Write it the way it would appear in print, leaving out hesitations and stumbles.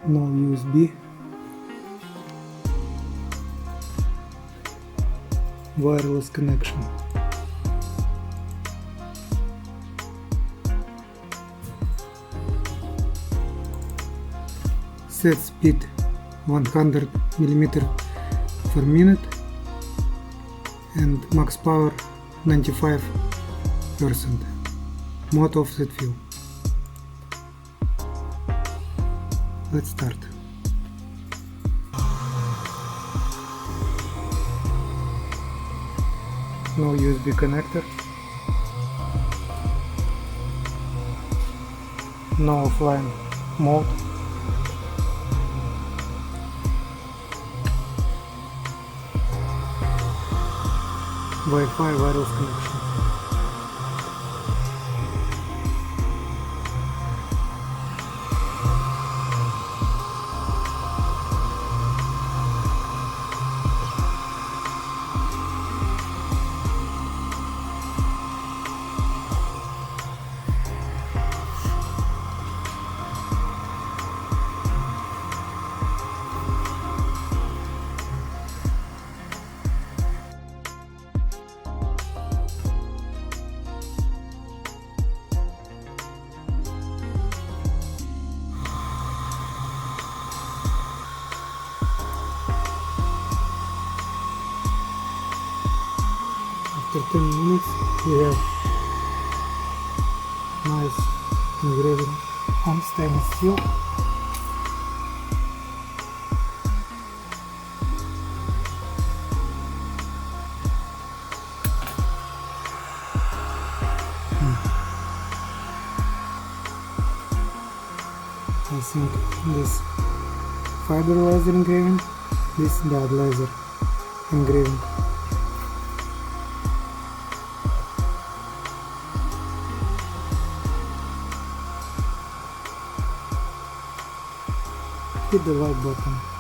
No USB, wireless connection. Set speed 100 mm per minute and max power 95%. Mode offset fill. Let's start. No USB connector. No offline mode. Wi-Fi wireless connection. After 10 minutes we have nice engraving on stainless steel. I think this fiber laser engraving, this dot laser engraving. Hit the like button.